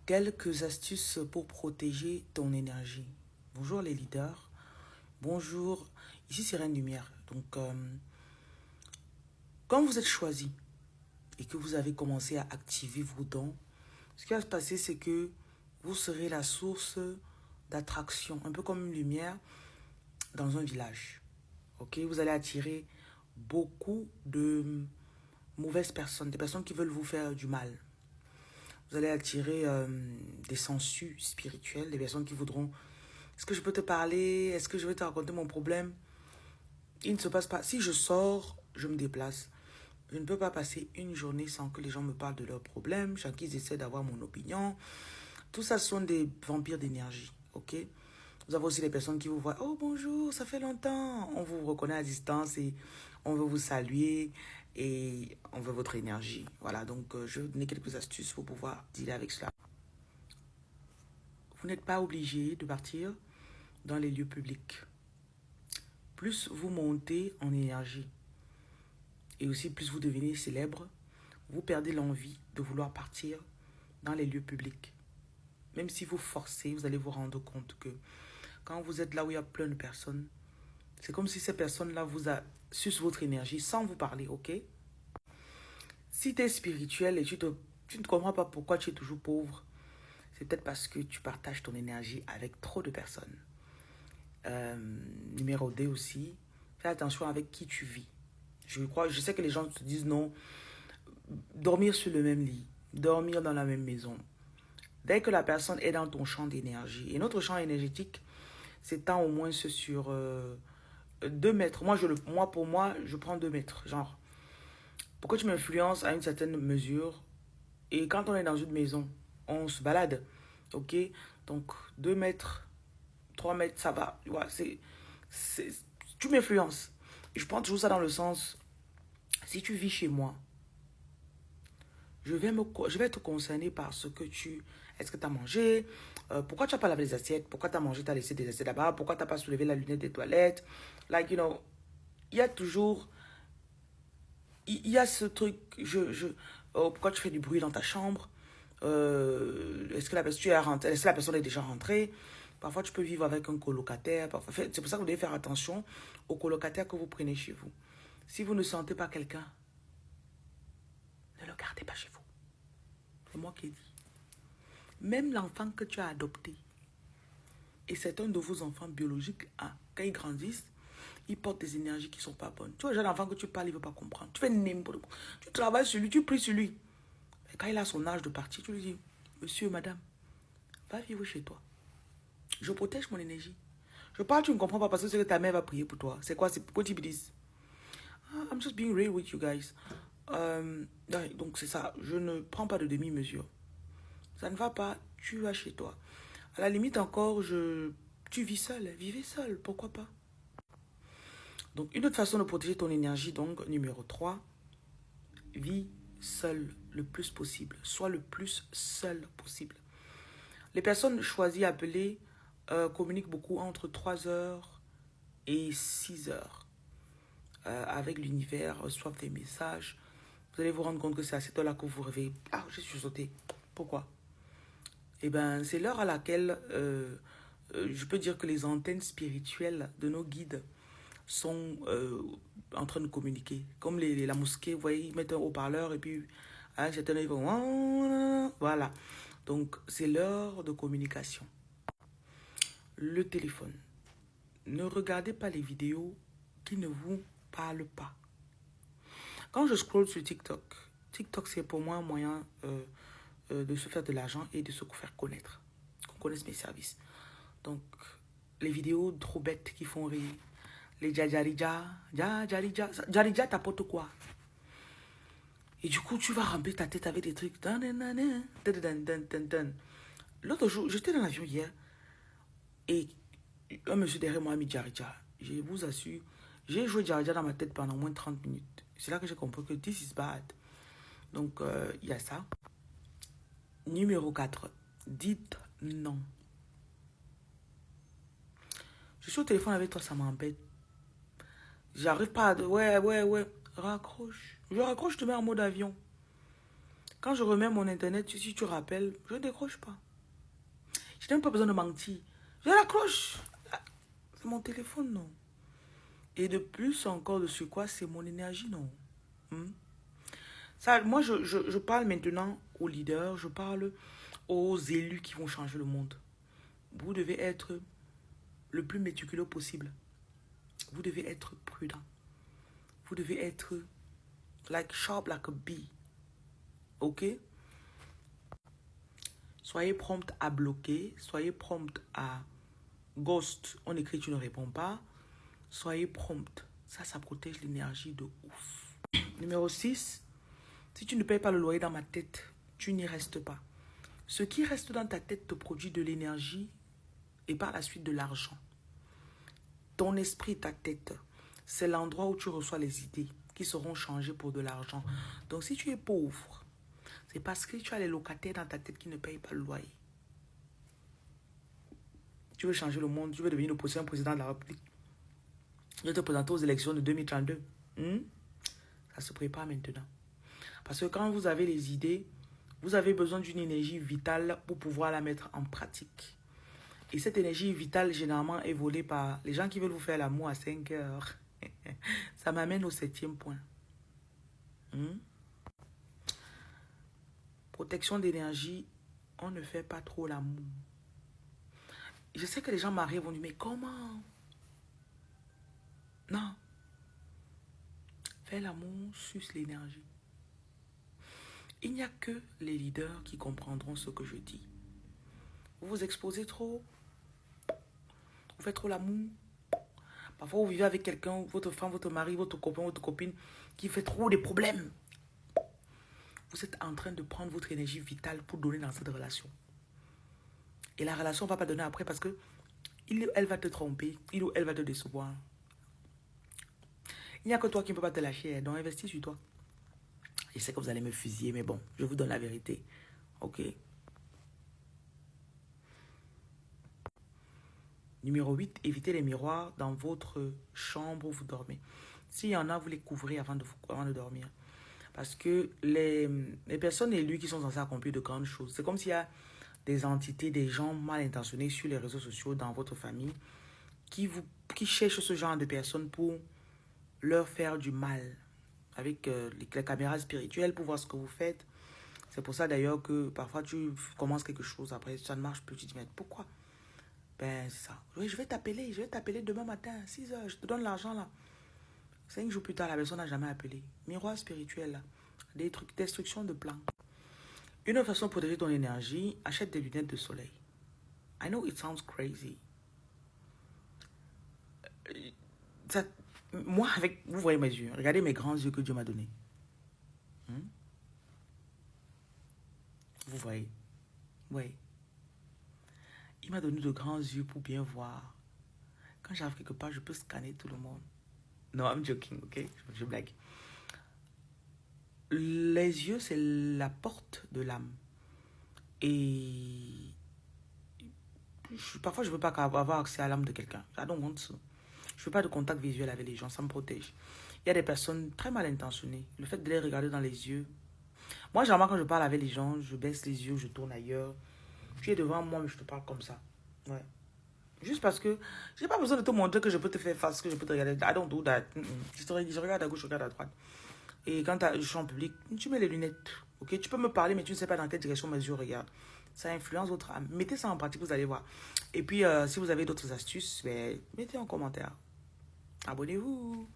Quelques astuces pour protéger ton énergie. Bonjour les leaders. Bonjour. Ici c'est Reine Lumière. Donc, quand vous êtes choisi et que vous avez commencé à activer vos dons, ce qui va se passer, c'est que vous serez la source d'attraction, un peu comme une lumière dans un village. Ok, vous allez attirer beaucoup de mauvaises personnes, des personnes qui veulent vous faire du mal. Vous allez attirer des sensus spirituels, des personnes qui voudront: est-ce que je peux te parler? Est-ce que je vais te raconter mon problème? Il ne se passe pas. Si je sors, je me déplace. Je ne peux pas passer une journée sans que les gens me parlent de leurs problèmes, sans qu'ils essaient d'avoir mon opinion. Tout ça sont des vampires d'énergie, ok? Vous avez aussi les personnes qui vous voient: oh bonjour, ça fait longtemps. On vous reconnaît à distance et on veut vous saluer et on veut votre énergie. Voilà, donc je vais vous donner quelques astuces pour pouvoir dealer avec cela. Vous n'êtes pas obligé de partir dans les lieux publics. Plus vous montez en énergie et aussi plus vous devenez célèbre, vous perdez l'envie de vouloir partir dans les lieux publics. Même si vous forcez, vous allez vous rendre compte que quand vous êtes là où il y a plein de personnes, c'est comme si ces personnes-là vous sucent votre énergie sans vous parler, ok? Si tu es spirituel et tu ne comprends pas pourquoi tu es toujours pauvre, c'est peut-être parce que tu partages ton énergie avec trop de personnes. Numéro 2 aussi, fais attention avec qui tu vis. Je sais que les gens se disent non, dormir sur le même lit, dormir dans la même maison. Dès que la personne est dans ton champ d'énergie, et notre champ énergétique s'étend au moins sur 2 mètres. Pour moi, je prends 2 mètres. Genre, pourquoi tu m'influences à une certaine mesure? Et quand on est dans une maison, on se balade. Ok? Donc, 2 mètres, 3 mètres, ça va. Ouais, tu m'influences. Je prends toujours ça dans le sens: si tu vis chez moi, je vais te concerner par ce que est-ce que tu as mangé? Pourquoi tu n'as pas lavé les assiettes? Pourquoi tu as mangé, tu as laissé des assiettes là-bas? Pourquoi tu n'as pas soulevé la lunette des toilettes? Like, il y a toujours... Il y a ce truc, pourquoi tu fais du bruit dans ta chambre? Est-ce que la personne est déjà rentrée? Parfois, tu peux vivre avec un colocataire. C'est pour ça que vous devez faire attention aux colocataires que vous prenez chez vous. Si vous ne sentez pas quelqu'un, ne le gardez pas chez vous. C'est moi qui ai dit. Même l'enfant que tu as adopté, et c'est un de vos enfants biologiques, quand ils grandissent, ils portent des énergies qui ne sont pas bonnes. Tu vois, le genre d'enfant que tu parles, il ne veut pas comprendre. Tu fais n'importe quoi. Tu travailles sur lui, tu pries sur lui. Et quand il a son âge de partir, tu lui dis: monsieur, madame, va vivre chez toi. Je protège mon énergie. Je parle, tu ne comprends pas parce que c'est que ta mère va prier pour toi. C'est quoi? C'est quoi tu me dis? I'm just being real with you guys. Donc c'est ça. Je ne prends pas de demi-mesure. Ça ne va pas, tu vas chez toi. À la limite encore, tu vis seul. Vivez seul, pourquoi pas? Donc une autre façon de protéger ton énergie, donc numéro 3, vis seul le plus possible. Sois le plus seul possible. Les personnes choisies, appelées, communiquent beaucoup entre 3 heures et 6 heures avec l'univers, reçoivent des messages. Vous allez vous rendre compte que c'est à cette heure-là que vous vous réveillez. Ah, je suis sauté. Pourquoi? Eh bien, c'est l'heure à laquelle je peux dire que les antennes spirituelles de nos guides sont en train de communiquer. Comme la mosquée, vous voyez, ils mettent un haut-parleur et puis à un certain ils vont... Voilà. Donc, c'est l'heure de communication. Le téléphone. Ne regardez pas les vidéos qui ne vous parlent pas. Quand je scroll sur TikTok, TikTok c'est pour moi un moyen de se faire de l'argent et de se faire connaître. Qu'on connaisse mes services. Donc, les vidéos trop bêtes qui font rire. Les dja-dja-ri-dja, dja-dja-ri-dja. Dja-dja t'apporte quoi? Et du coup, tu vas remplir ta tête avec des trucs. L'autre jour, j'étais dans l'avion hier et un monsieur derrière moi a mis dja-dja. Je vous assure, j'ai joué dja-dja dans ma tête pendant au moins 30 minutes. C'est là que j'ai compris que this is bad. Donc, il y a ça. Numéro 4. Dites non. Je suis au téléphone avec toi, ça m'embête. J'arrive pas à... Ouais. Raccroche. Je raccroche, je te mets en mode avion. Quand je remets mon internet, si tu rappelles, je ne décroche pas. Je n'ai même pas besoin de mentir. Je l'accroche. C'est mon téléphone, non. Et de plus encore de ce quoi, c'est mon énergie, non. Hmm? Ça, moi, je parle maintenant aux leaders, je parle aux élus qui vont changer le monde. Vous devez être le plus méticuleux possible. Vous devez être prudent. Vous devez être like sharp like a bee. Ok? Soyez prompt à bloquer. Soyez prompt à ghost. On écrit, tu ne réponds pas. Soyez prompt. Ça protège l'énergie de ouf. Numéro 6. Si tu ne payes pas le loyer dans ma tête, tu n'y restes pas. Ce qui reste dans ta tête te produit de l'énergie et par la suite de l'argent. Ton esprit, ta tête, c'est l'endroit où tu reçois les idées qui seront changées pour de l'argent. Donc si tu es pauvre, c'est parce que tu as les locataires dans ta tête qui ne payent pas le loyer. Tu veux changer le monde, tu veux devenir le prochain président de la République. Je vais te présenter aux élections de 2032. Ça se prépare maintenant. Parce que quand vous avez les idées, vous avez besoin d'une énergie vitale pour pouvoir la mettre en pratique. Et cette énergie vitale, généralement, est volée par les gens qui veulent vous faire l'amour à 5 heures. Ça m'amène au 7e point. Protection d'énergie, on ne fait pas trop l'amour. Je sais que les gens mariés vont dire, mais comment? Non. Faire l'amour suce l'énergie. Il n'y a que les leaders qui comprendront ce que je dis. Vous vous exposez trop. Vous faites trop l'amour. Parfois, vous vivez avec quelqu'un, votre femme, votre mari, votre copain, votre copine, qui fait trop de problèmes. Vous êtes en train de prendre votre énergie vitale pour donner dans cette relation. Et la relation ne va pas donner après parce que il ou elle va te tromper, il ou elle va te décevoir. Il n'y a que toi qui ne peux pas te lâcher, donc investis sur toi. Je sais que vous allez me fusiller, mais bon, je vous donne la vérité. Ok? Numéro 8, évitez les miroirs dans votre chambre où vous dormez. S'il y en a, vous les couvrez avant de dormir. Parce que les personnes élues qui sont censées accomplir de grandes choses, c'est comme s'il y a des entités, des gens mal intentionnés sur les réseaux sociaux dans votre famille qui cherchent ce genre de personnes pour leur faire du mal avec les caméras spirituelles pour voir ce que vous faites. C'est pour ça d'ailleurs que parfois tu commences quelque chose, après ça ne marche plus, tu te dis mais pourquoi? Ben c'est ça. Oui, je vais t'appeler demain matin à 6 heures, je te donne l'argent là. 5 jours plus tard, la personne n'a jamais appelé. Miroir spirituel là. Des trucs, destruction de plans. Une autre façon de protéger ton énergie, achète des lunettes de soleil. I know it sounds crazy. Ça, moi, vous voyez mes yeux. Regardez mes grands yeux que Dieu m'a donnés. Vous voyez? Oui. Il m'a donné de grands yeux pour bien voir. Quand j'arrive quelque part, je peux scanner tout le monde. Non, I'm joking, ok? Je blague. Les yeux, c'est la porte de l'âme. Et parfois, je ne veux pas avoir accès à l'âme de quelqu'un. I don't want to. Je ne veux pas de contact visuel avec les gens, ça me protège. Il y a des personnes très mal intentionnées. Le fait de les regarder dans les yeux. Moi, généralement, quand je parle avec les gens, je baisse les yeux, je tourne ailleurs. Tu es devant moi, mais je te parle comme ça. Ouais. Juste parce que je n'ai pas besoin de te montrer que je peux te faire face, que je peux te regarder. I don't do that. Je regarde à gauche, je regarde à droite. Et quand je suis en public, tu mets les lunettes. Ok, tu peux me parler, mais tu ne sais pas dans quelle direction mes yeux regardent. Ça influence votre âme. Mettez ça en pratique, vous allez voir. Et puis, si vous avez d'autres astuces, ben, mettez en commentaire. Abonnez-vous.